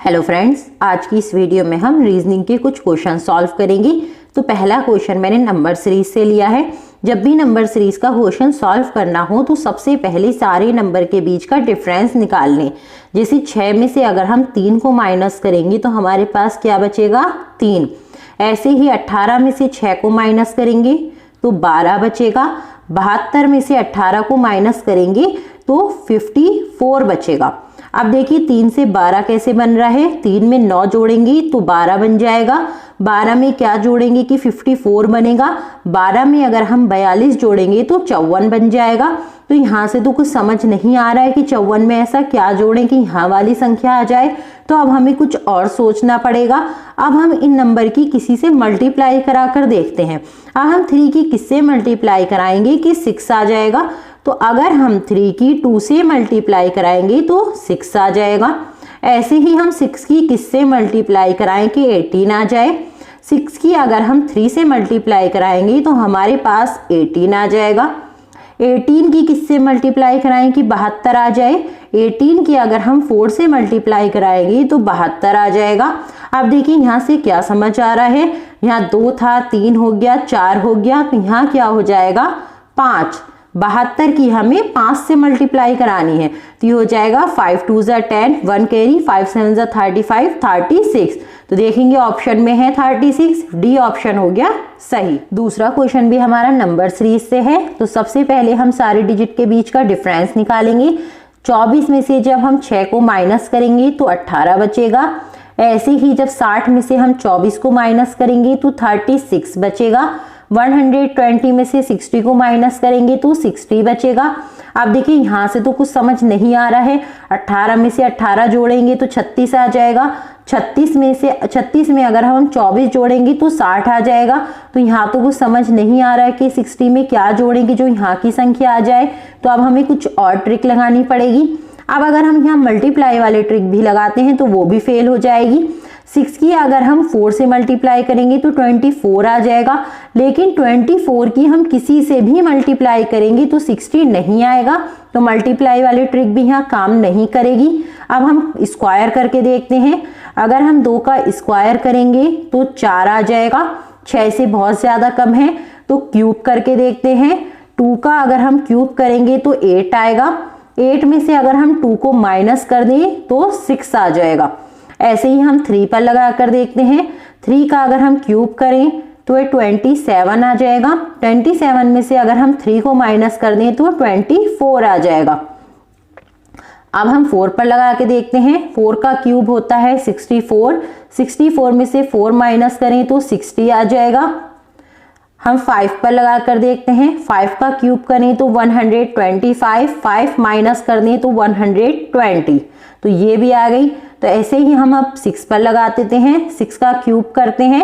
Hello friends, आज की इस वीडियो में हम रीजनिंग के कुछ क्वेश्चन सॉल्व करेंगे। तो पहला क्वेश्चन मैंने नंबर सीरीज से लिया है। जब भी नंबर सीरीज का क्वेश्चन सॉल्व करना हो तो सबसे पहले सारे नंबर के बीच का डिफरेंस निकाल लें। जैसे 6 में से अगर हम 3 को माइनस करेंगे तो हमारे पास क्या बचेगा, 3। ऐसे ही 18 में से 6 को माइनस करेंगे तो 12 बचेगा। 72 में से 18 को माइनस करेंगे तो 54 बचेगा। अब देखिए 3 से 12 कैसे बन रहा है, 3 में 9 जोड़ेंगे तो 12 बन जाएगा। 12 में क्या जोड़ेंगे कि 54 बनेगा। 12 में अगर हम 42 जोड़ेंगे तो 54 बन जाएगा। तो यहाँ से तो कुछ समझ नहीं आ रहा है कि 54 में ऐसा क्या जोड़ें कि यहाँ वाली संख्या आ जाए। तो अब हमें कुछ और सोचना पड़ेगा। अब हम इन नंबर की किसी से मल्टीप्लाई करा कर देखते हैं। अब हम 3 की किससे मल्टीप्लाई कराएंगे कि 6 आ जाएगा। तो अगर हम 3 की 2 से मल्टीप्लाई कराएंगे तो 6 आ जाएगा। ऐसे ही हम 6 की किससे मल्टीप्लाई कराएं कि 18 आ जाए। 6 की अगर हम 3 से मल्टीप्लाई कराएंगे तो हमारे पास 18 आ जाएगा। 18 की किससे मल्टीप्लाई कराएं कि 72 आ जाए। 18 की अगर हम 4 से मल्टीप्लाई कराएंगे तो 72 आ जाएगा। अब देखिए यहाँ से क्या समझ आ रहा है, यहाँ 2 था, 3 हो गया, 4 हो गया, तो यहाँ क्या हो जाएगा 5। 72 की हमें 5 से मल्टीप्लाई करानी है तो ये हो जाएगा 5 2 ज़ा 10, 1 कैरी, 5 7 ज़ा 35, 36। तो देखेंगे ऑप्शन में है 36, डी ऑप्शन हो गया सही। दूसरा क्वेश्चन भी हमारा नंबर सीरीज से है। तो सबसे पहले हम सारे डिजिट के बीच का डिफरेंस निकालेंगे। 24 में से जब हम 6 को माइनस करेंगे तो 18 बचेगा। ऐसे ही जब 60 में से हम 24 को माइनस करेंगे तो 36 बचेगा। 120 में से 60 को माइनस करेंगे तो 60 बचेगा। अब देखिए यहाँ से तो कुछ समझ नहीं आ रहा है। 18 में से 18 जोड़ेंगे तो 36 आ जाएगा। 36 में अगर हम 24 जोड़ेंगे तो 60 आ जाएगा। तो यहाँ तो कुछ समझ नहीं आ रहा है कि 60 में क्या जोड़ेंगे जो यहाँ की संख्या आ जाए। तो अब हमें कुछ और ट्रिक लगानी पड़ेगी। अब अगर हम यहाँ मल्टीप्लाई वाले ट्रिक भी लगाते हैं तो वो भी फेल हो जाएगी। 6 की अगर हम 4 से मल्टीप्लाई करेंगे तो 24 आ जाएगा। लेकिन 24 की हम किसी से भी मल्टीप्लाई करेंगे तो 60 नहीं आएगा। तो मल्टीप्लाई वाली ट्रिक भी यहाँ काम नहीं करेगी। अब हम स्क्वायर करके देखते हैं। अगर हम 2 का स्क्वायर करेंगे तो 4 आ जाएगा। 6 से बहुत ज्यादा कम है तो क्यूब करके देखते हैं। 2 का अगर हम क्यूब करेंगे तो 8 आएगा। 8 में से अगर हम 2 को माइनस कर दें तो 6 आ जाएगा। ऐसे ही हम 3 पर लगा कर देखते हैं। 3 का अगर हम क्यूब करें तो ये 27 आ जाएगा। 27 में से अगर हम 3 को माइनस कर दें तो 24 आ जाएगा। अब हम 4 पर लगा के देखते हैं। 4 का क्यूब होता है 64। 64 में से 4 माइनस करें तो 60 आ जाएगा। हम 5 पर लगा कर देखते हैं। 5 का क्यूब करें तो 125, 5 माइनस कर दें तो 120, तो ये भी आ गई। तो ऐसे ही हम अब 6 पर लगा देते हैं। 6 का क्यूब करते हैं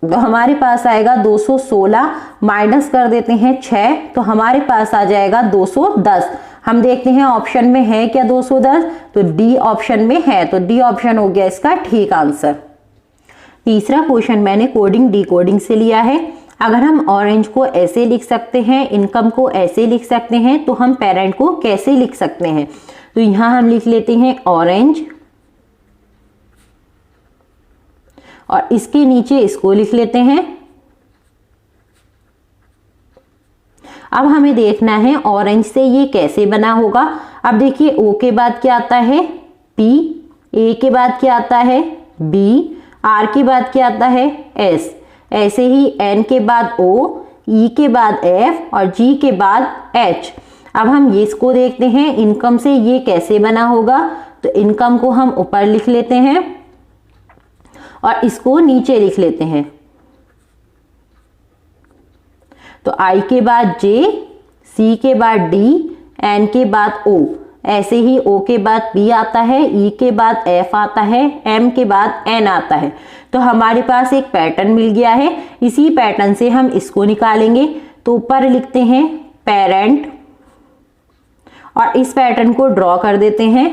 तो हमारे पास आएगा 216, माइनस कर देते हैं 6 तो हमारे पास आ जाएगा 210। हम देखते हैं ऑप्शन में है क्या 210, तो डी ऑप्शन में है। तो डी ऑप्शन हो गया इसका ठीक आंसर। तीसरा क्वेश्चन मैंने कोडिंग डिकोडिंग से लिया है। अगर हम ऑरेंज को ऐसे लिख सकते हैं, इनकम को ऐसे लिख सकते हैं, तो हम पेरेंट को कैसे लिख सकते हैं। तो यहां हम लिख लेते हैं ऑरेंज और इसके नीचे इसको लिख लेते हैं। अब हमें देखना है ऑरेंज से ये कैसे बना होगा। अब देखिए ओ के बाद क्या आता है पी, ए के बाद क्या आता है बी, आर के बाद क्या आता है एस, ऐसे ही एन के बाद ओ, ई के बाद एफ और जी के बाद एच। अब हम ये इसको देखते हैं इनकम से ये कैसे बना होगा। तो इनकम को हम ऊपर लिख लेते हैं और इसको नीचे लिख लेते हैं। तो आई के बाद जे, सी के बाद डी, एन के बाद ओ, ऐसे ही ओ के बाद पी आता है, ई के बाद एफ आता है, एम के बाद एन आता है। तो हमारे पास एक पैटर्न मिल गया है। इसी पैटर्न से हम इसको निकालेंगे। तो ऊपर लिखते हैं पेरेंट और इस पैटर्न को ड्रॉ कर देते हैं।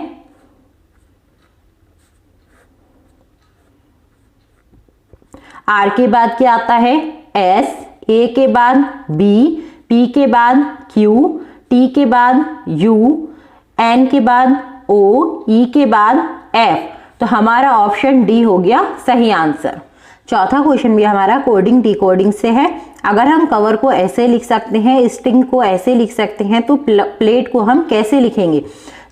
आर के बाद क्या आता है एस, ए के बाद बी, पी के बाद क्यू, टी के बाद यू, एन के बाद ओ, ई के बाद एफ। तो हमारा ऑप्शन डी हो गया सही आंसर। चौथा क्वेश्चन भी हमारा कोडिंग डिकोडिंग से है। अगर हम कवर को ऐसे लिख सकते हैं, स्ट्रिंग को ऐसे लिख सकते हैं, तो प्लेट को हम कैसे लिखेंगे?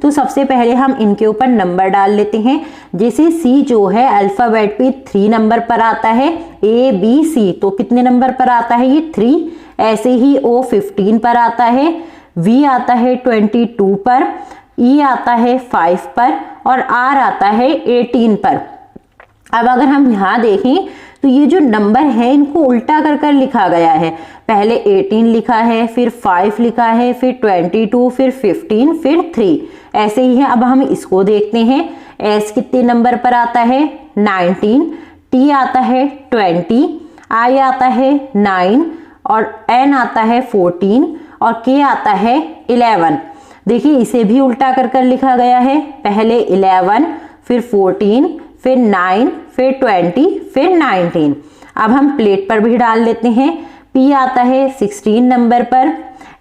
तो सबसे पहले हम इनके ऊपर नंबर डाल लेते हैं। जैसे सी जो है अल्फाबेट पे 3 नंबर पर आता है, ए बी सी, तो कितने नंबर पर आता है? ये 3। ऐसे ही ओ 15 पर आता है, वी आता है 22 पर, ई आता है 5 पर और आर आता है 18 पर। अब अगर हम यहाँ देखें तो ये जो नंबर है इनको उल्टा कर कर लिखा गया है। पहले 18 लिखा है, फिर 5 लिखा है, फिर 22, फिर 15, फिर 3, ऐसे ही है। अब हम इसको देखते हैं। एस कितने नंबर पर आता है? 19, टी आता है 20, आई आता है 9 और एन आता है 14 और के आता है 11। देखिए इसे भी उल्टा कर कर लिखा गया है। पहले 11, फिर 14, फिर 9, फिर 20, फिर 19। अब हम प्लेट पर भी डाल लेते हैं। पी आता है 16 नंबर पर,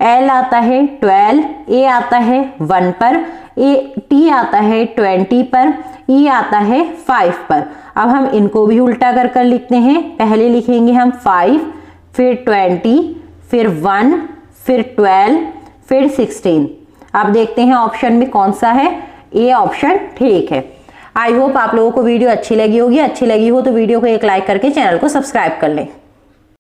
एल आता है 12, ए आता है 1 पर, टी आता है 20 पर, ई आता है 5 पर। अब हम इनको भी उल्टा कर कर लिखते हैं। पहले लिखेंगे हम 5, फिर 20, फिर 1, फिर 12, फिर 16। अब देखते हैं ऑप्शन में कौन सा है। ए ऑप्शन ठीक है। आई होप आप लोगों को वीडियो अच्छी लगी होगी। अच्छी लगी हो तो वीडियो को एक लाइक करके चैनल को सब्सक्राइब कर लें।